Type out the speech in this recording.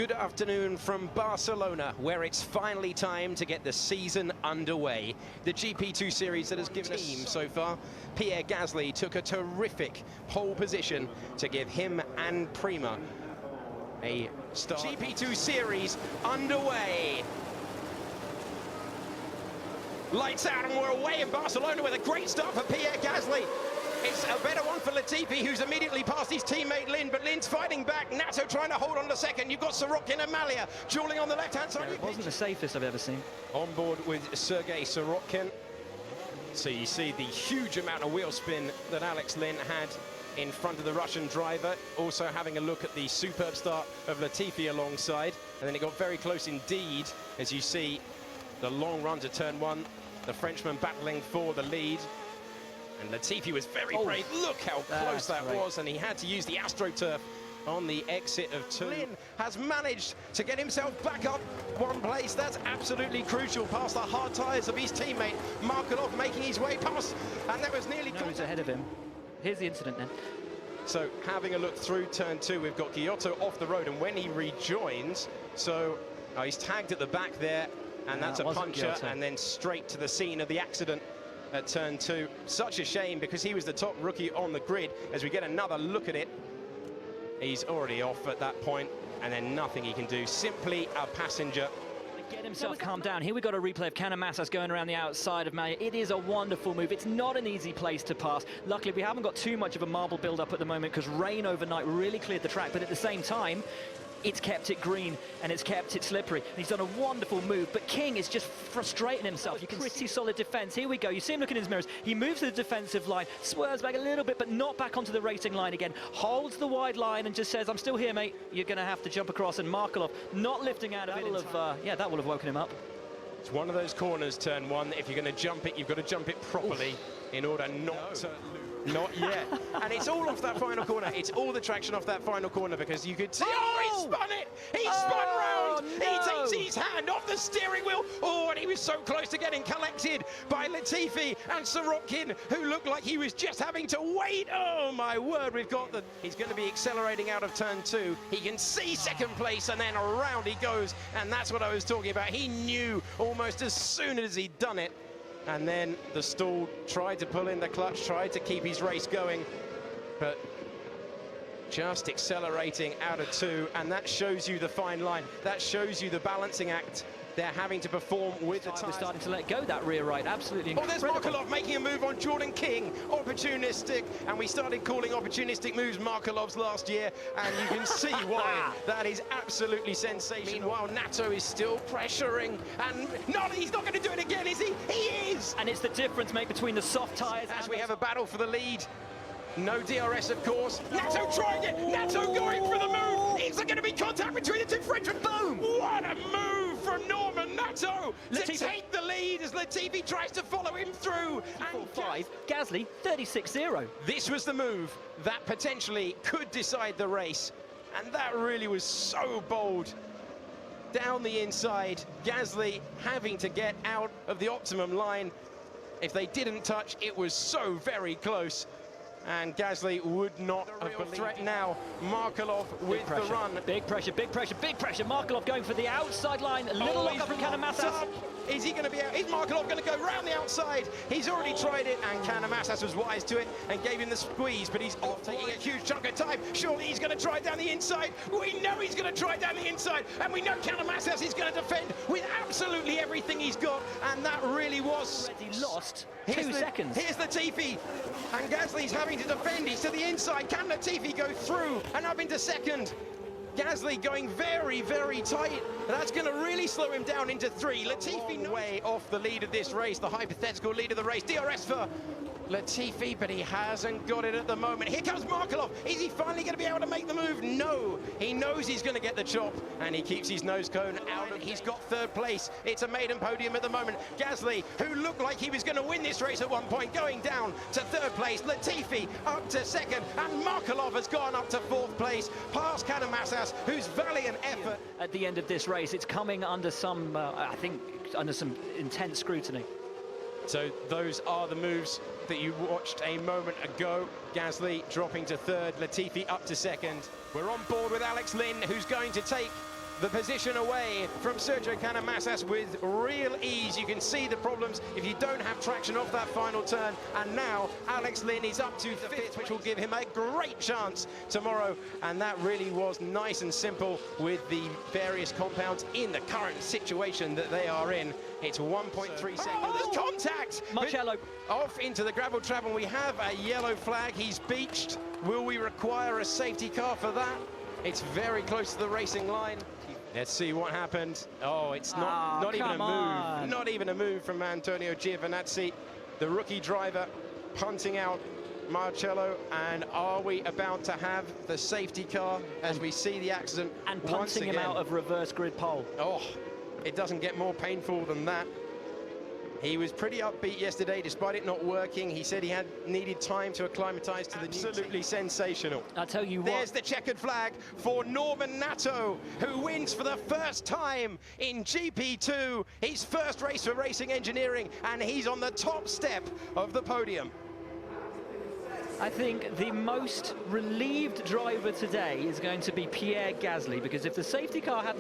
Good afternoon from Barcelona, where it's finally time to get the season underway. The GP2 series that has given us team so far. Pierre Gasly took a terrific pole position to give him and Prima a start. GP2 series underway. Lights out, and we're away in Barcelona with a great start for Pierre Gasly. It's a better one for Latifi, who's immediately passed his teammate Lin, but Lin's fighting back. Nato trying to hold on to second. You've got Sorokin and Malia dueling on the left-hand side. It wasn't the safest I've ever seen. On board with Sergei Sorokin. So you see the huge amount of wheel spin that Alex Lin had in front of the Russian driver. Also having a look at the superb start of Latifi alongside. And then it got very close indeed, as you see the long run to turn one. The Frenchman battling for the lead. And Latifi was very brave. Look how close that was, and he had to use the AstroTurf on the exit of turn. Lin has managed to get himself back up one place. That's absolutely crucial, past the hard tyres of his teammate Markelov, making his way past, and that was nearly... No, he's ahead of him. Here's the incident then. So having a look through turn two, we've got Giotto off the road, and when he rejoins, so he's tagged at the back there, and that's a puncher, and then straight to the scene of the accident at turn two. Such a shame, because he was the top rookie on the grid. As we get another look at it, he's already off at that point, and then nothing he can do, simply a passenger. Get himself calmed down. Here we got a replay of Canamassas going around the outside of Malia. It is a wonderful move. It's not an easy place to pass. Luckily, we haven't got too much of a marble build-up at the moment, because rain overnight really cleared the track, but at the same time, it's kept it green and it's kept it slippery. And he's done a wonderful move, but King is just frustrating himself. You can see solid defense. Here we go. You see him looking in his mirrors. He moves to the defensive line, swerves back a little bit, but not back onto the racing line again. Holds the wide line and just says, I'm still here, mate. You're going to have to jump across. And Markelov not lifting out of it. Yeah, that will have woken him up. It's one of those corners, turn one. If you're going to jump it, you've got to jump it properly in order not to lose. Not yet. And it's all off that final corner. It's all the traction off that final corner, because you could see... Oh, he spun it! He spun round! No. He takes his hand off the steering wheel. Oh, and he was so close to getting collected by Latifi and Sorokin, who looked like he was just having to wait. Oh, my word, we've got the... He's going to be accelerating out of turn two. He can see second place, and then around he goes. And that's what I was talking about. He knew almost as soon as he'd done it. And then the stall, tried to pull in the clutch, tried to keep his race going, but just accelerating out of two, and that shows you the fine line. That shows you the balancing act they're having to perform with the time. We're starting to let go that rear right, absolutely incredible. Oh, there's Markelov making a move on Jordan King, opportunistic, and we started calling opportunistic moves Markelov's last year, and you can see why. That is absolutely sensational. Meanwhile, Nato is still pressuring, and he's not going to do it again, is he? He is! And it's the difference, mate, between the soft tyres as we have a battle for the lead. No DRS, of course. Nato trying it! Nato going for the move! Is there going to be contact between the two Frenchmen? Boom! What a move from Norman Nato to take the lead as Latifi tries to follow him through. And 5, Gasly 36-0. This was the move that potentially could decide the race, and that really was so bold. Down the inside, Gasly having to get out of the optimum line. If they didn't touch, it was so very close. And Gasly would not have believed threat now. Markelov with the run. Big pressure, big pressure, big pressure. Markelov going for the outside line. A little lock up from Canamassas. Is he going to be out? Is Markelov going to go round the outside? He's already tried it, and Canamassas was wise to it and gave him the squeeze, but he's off, taking a huge chunk of time. Surely he's going to try down the inside. We know he's going to try down the inside, and we know Canamassas is going to defend with absolutely everything he's got, and that really was... He lost 2 seconds. Here's Latifi, and Gasly's having to defend. He's to the inside. Can Latifi go through and up into second? Gasly going very, very tight. That's going to really slow him down into 3. Latifi way off the lead of this race, the hypothetical lead of the race. DRS for Latifi, but he hasn't got it at the moment. Here comes Markelov. Is he finally going to be able to make the move? No. He knows he's going to get the chop, and he keeps his nose cone out. He's got third place. It's a maiden podium at the moment. Gasly, who looked like he was going to win this race at one point, going down to third place. Latifi up to second, and Markelov has gone up to fourth place, past Canamassas, whose valiant effort. At the end of this race, it's coming under some, I think, under some intense scrutiny. So those are the moves that you watched a moment ago. Gasly dropping to third, Latifi up to second. We're on board with Alex Lin, who's going to take the position away from Sergio Canamassas with real ease. You can see the problems if you don't have traction off that final turn. And now Alex Lynn is up to fifth, which will give him a great chance tomorrow. And that really was nice and simple with the various compounds in the current situation that they are in. It's 1.3 seconds. There's contact! Much yellow. Off into the gravel trap, and we have a yellow flag. He's beached. Will we require a safety car for that? It's very close to the racing line. Let's see what happened. Oh, it's not even a move. Not even a move from Antonio Giovinazzi, the rookie driver, punting out Marcello. And are we about to have the safety car as we see the accident and punting him out of reverse grid pole? Oh, it doesn't get more painful than that. He was pretty upbeat yesterday, despite it not working. He said he needed time to acclimatise to the absolutely sensational. I'll tell you what. There's the checkered flag for Norman Nato, who wins for the first time in GP2, his first race for Racing Engineering, and he's on the top step of the podium. I think the most relieved driver today is going to be Pierre Gasly, because if the safety car hadn't